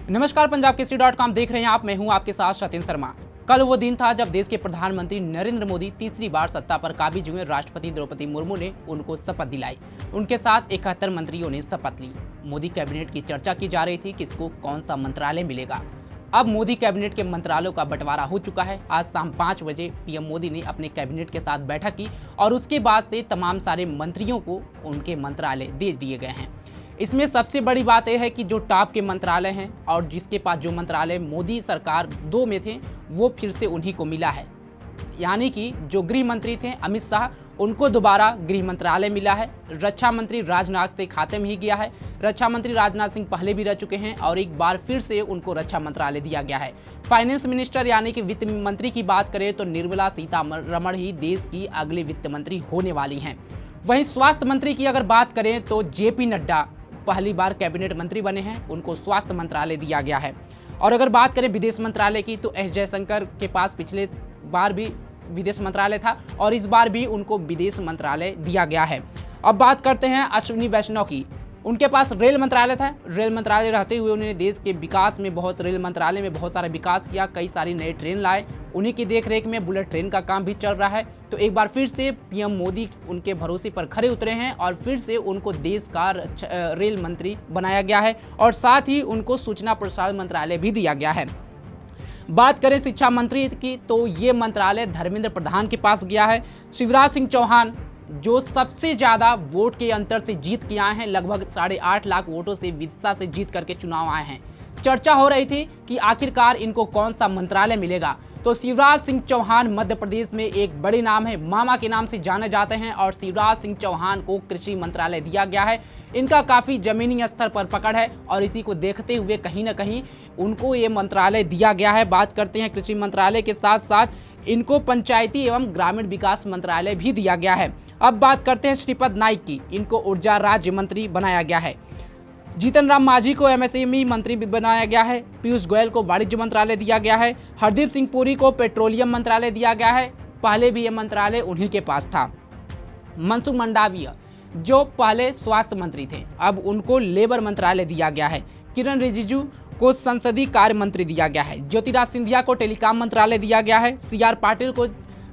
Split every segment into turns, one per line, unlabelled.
नमस्कार, पंजाब केसरी.com देख रहे हैं आप। मैं हूं आपके साथ सत्येंद्र शर्मा। कल वो दिन था जब देश के प्रधानमंत्री नरेंद्र मोदी तीसरी बार सत्ता पर काबिज हुए। राष्ट्रपति द्रौपदी मुर्मू ने उनको शपथ दिलाई। उनके साथ 71 मंत्रियों ने शपथ ली। मोदी कैबिनेट की चर्चा की जा रही थी, किसको कौन सा मंत्रालय मिलेगा। अब मोदी कैबिनेट के मंत्रालयों का बंटवारा हो चुका है। आज शाम 5 बजे पीएम मोदी ने अपने कैबिनेट के साथ बैठक की और उसके बाद से तमाम सारे मंत्रियों को उनके मंत्रालय दे दिए गए हैं। इसमें सबसे बड़ी बात यह है कि जो टॉप के मंत्रालय हैं और जिसके पास जो मंत्रालय मोदी सरकार 2 में थे, वो फिर से उन्हीं को मिला है। यानी कि जो गृह मंत्री थे अमित शाह, उनको दोबारा गृह मंत्रालय मिला है। रक्षा मंत्री राजनाथ के खाते में ही गया है। रक्षा मंत्री राजनाथ सिंह पहले भी रह चुके हैं और एक बार फिर से उनको रक्षा मंत्रालय दिया गया है। फाइनेंस मिनिस्टर यानी कि वित्त मंत्री की बात करें तो निर्मला सीतारमण ही देश की अगली वित्त मंत्री होने वाली हैं। वहीं स्वास्थ्य मंत्री की अगर बात करें तो जेपी नड्डा पहली बार कैबिनेट मंत्री बने हैं, उनको स्वास्थ्य मंत्रालय दिया गया है। और अगर बात करें विदेश मंत्रालय की तो एस जयशंकर के पास पिछले बार भी विदेश मंत्रालय था और इस बार भी उनको विदेश मंत्रालय दिया गया है। अब बात करते हैं अश्विनी वैष्णव की। उनके पास रेल मंत्रालय था। रेल मंत्रालय रहते हुए उन्होंने देश के विकास में रेल मंत्रालय में बहुत सारा विकास किया, कई सारी नए ट्रेन लाए। उन्हीं की देखरेख में बुलेट ट्रेन का काम भी चल रहा है। तो एक बार फिर से पीएम मोदी उनके भरोसे पर खरे उतरे हैं और फिर से उनको देश का रेल मंत्री बनाया गया है और साथ ही उनको सूचना प्रसारण मंत्रालय भी दिया गया है। बात करें शिक्षा मंत्री की तो ये मंत्रालय धर्मेंद्र प्रधान के पास गया है। शिवराज सिंह चौहान जो सबसे ज़्यादा वोट के अंतर से जीत के आए हैं, लगभग 8.5 लाख वोटों से विदिशा से जीत करके चुनाव आए हैं। चर्चा हो रही थी कि आखिरकार इनको कौन सा मंत्रालय मिलेगा। तो शिवराज सिंह चौहान मध्य प्रदेश में एक बड़े नाम है, मामा के नाम से जाने जाते हैं और शिवराज सिंह चौहान को कृषि मंत्रालय दिया गया है। इनका काफ़ी जमीनी स्तर पर पकड़ है और इसी को देखते हुए कहीं ना कहीं उनको ये मंत्रालय दिया गया है। बात करते हैं कृषि मंत्रालय के साथ साथ इनको पंचायती एवं ग्रामीण विकास मंत्रालय भी दिया गया है। अब बात करते हैं श्रीपद नाइक की। इनको ऊर्जा राज्य मंत्री बनाया गया है। जीतन राम मांझी को एमएसएमई मंत्री भी बनाया गया है। पीयूष गोयल को वाणिज्य मंत्रालय दिया गया है। हरदीप सिंह पुरी को पेट्रोलियम मंत्रालय दिया गया है। पहले भी ये मंत्रालय उन्हीं के पास था। मनसुख मंडाविया जो पहले स्वास्थ्य मंत्री थे, अब उनको लेबर मंत्रालय दिया गया है। किरण रिजिजू को संसदीय कार्य मंत्री दिया गया है। ज्योतिराज सिंधिया को टेलीकॉम मंत्रालय दिया गया है। सीआर पाटिल को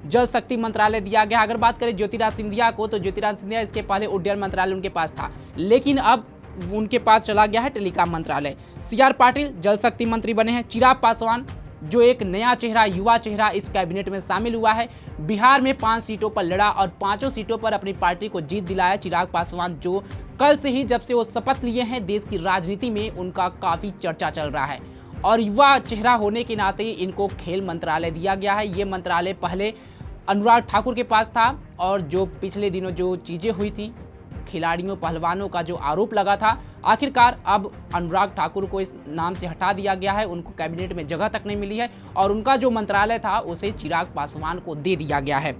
जल शक्ति मंत्रालय दिया गया। अगर बात करें ज्योतिराज सिंधिया को तो ज्योतिराज सिंधिया इसके पहले उड्डयन मंत्रालय उनके पास था, लेकिन अब उनके पास चला गया है टेलीकॉम मंत्रालय। सीआर पाटिल जल शक्ति मंत्री बने हैं। चिराग पासवान जो एक नया चेहरा, युवा चेहरा इस कैबिनेट में शामिल हुआ है। बिहार में 5 सीटों पर लड़ा और 5 सीटों पर अपनी पार्टी को जीत दिलाया। चिराग पासवान जो कल से ही जब से वो शपथ लिए हैं, देश की राजनीति में उनका काफ़ी चर्चा चल रहा है और युवा चेहरा होने के नाते इनको खेल मंत्रालय दिया गया है। ये मंत्रालय पहले अनुराग ठाकुर के पास था और जो पिछले दिनों जो चीज़ें हुई थी, खिलाड़ियों पहलवानों का जो आरोप लगा था, आखिरकार अब अनुराग ठाकुर को इस नाम से हटा दिया गया है। उनको कैबिनेट में जगह तक नहीं मिली है और उनका जो मंत्रालय था उसे चिराग पासवान को दे दिया गया है।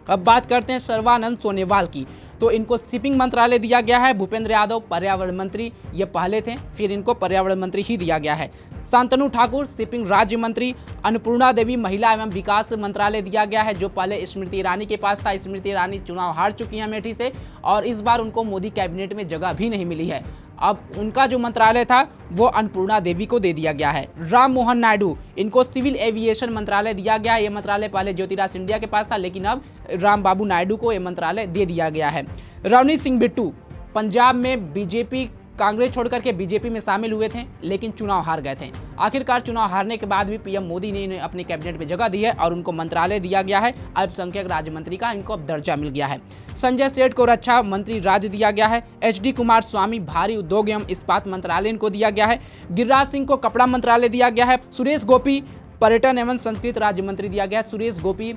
अब बात करते हैं सर्बानंद सोनोवाल की। तो इनको शिपिंग मंत्रालय दिया गया है। भूपेंद्र यादव पर्यावरण मंत्री ये पहले थे, फिर इनको पर्यावरण मंत्री ही दिया गया है। शांतनु ठाकुर शिपिंग राज्य मंत्री। अन्नपूर्णा देवी महिला एवं विकास मंत्रालय दिया गया है, जो पहले स्मृति ईरानी के पास था। स्मृति ईरानी चुनाव हार चुकी हैं अमेठी से और इस बार उनको मोदी कैबिनेट में जगह भी नहीं मिली है। अब उनका जो मंत्रालय था वो अन्नपूर्णा देवी को दे दिया गया है। राम मोहन नायडू, इनको सिविल एविएशन मंत्रालय दिया गया है। ये मंत्रालय पहले ज्योतिराज सिंधिया के पास था, लेकिन अब राम बाबू नायडू को ये मंत्रालय दे दिया गया है। रवनीत सिंह बिट्टू पंजाब में बीजेपी कांग्रेस छोड़कर के बीजेपी में शामिल हुए थे, लेकिन चुनाव हार गए थे। आखिरकार चुनाव हारने के बाद भी पीएम मोदी ने इन्हें अपने कैबिनेट में जगह दी है और उनको मंत्रालय दिया गया है। अल्पसंख्यक राज्य मंत्री का इनको अब दर्जा मिल गया है। संजय सेठ को रक्षा मंत्री राज्य दिया गया है। एचडी कुमार स्वामी भारी उद्योग एवं इस्पात मंत्रालय इनको दिया गया है। गिरिराज सिंह को कपड़ा मंत्रालय दिया गया है। सुरेश गोपी पर्यटन एवं संस्कृति राज्य मंत्री दिया गया है। सुरेश गोपी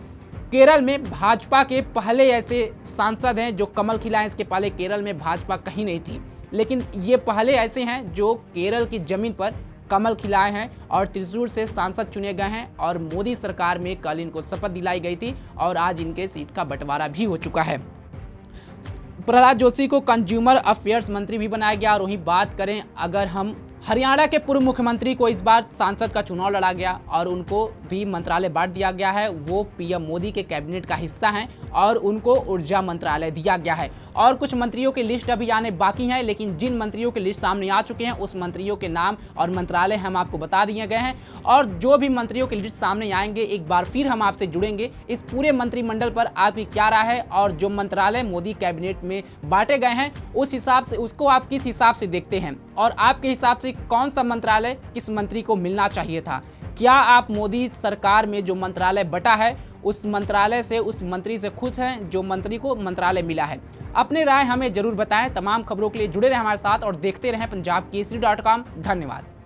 केरल में भाजपा के पहले ऐसे सांसद हैं जो कमल खिलाए। इसके पहले केरल में भाजपा कहीं नहीं थी, लेकिन ये पहले ऐसे हैं जो केरल की जमीन पर कमल खिलाए हैं और त्रिशूर से सांसद चुने गए हैं और मोदी सरकार में कल इनको शपथ दिलाई गई थी और आज इनके सीट का बंटवारा भी हो चुका है। प्रहलाद जोशी को कंज्यूमर अफेयर्स मंत्री भी बनाया गया। और वहीं बात करें अगर हम हरियाणा के पूर्व मुख्यमंत्री को इस बार सांसद का चुनाव लड़ा गया और उनको भी मंत्रालय बांट दिया गया है। वो पीएम मोदी के कैबिनेट का हिस्सा हैं और उनको ऊर्जा मंत्रालय दिया गया है। और कुछ मंत्रियों की लिस्ट अभी आने बाकी है, लेकिन जिन मंत्रियों की लिस्ट सामने आ चुके हैं उस मंत्रियों के नाम और मंत्रालय हम आपको बता दिए गए हैं। और जो भी मंत्रियों की लिस्ट सामने आएंगे एक बार फिर हम आपसे जुड़ेंगे। इस पूरे मंत्रिमंडल पर आपकी क्या राय है और जो मंत्रालय मोदी कैबिनेट में बांटे गए हैं उस हिसाब से उसको आप किस हिसाब से देखते हैं और आपके हिसाब से कौन सा मंत्रालय किस मंत्री को मिलना चाहिए था? क्या आप मोदी सरकार में जो मंत्रालय बटा है उस मंत्रालय से, उस मंत्री से खुश हैं जो मंत्री को मंत्रालय मिला है? अपनी राय हमें जरूर बताएं। तमाम खबरों के लिए जुड़े रहें हमारे साथ और देखते रहें पंजाब केसरी.com। धन्यवाद।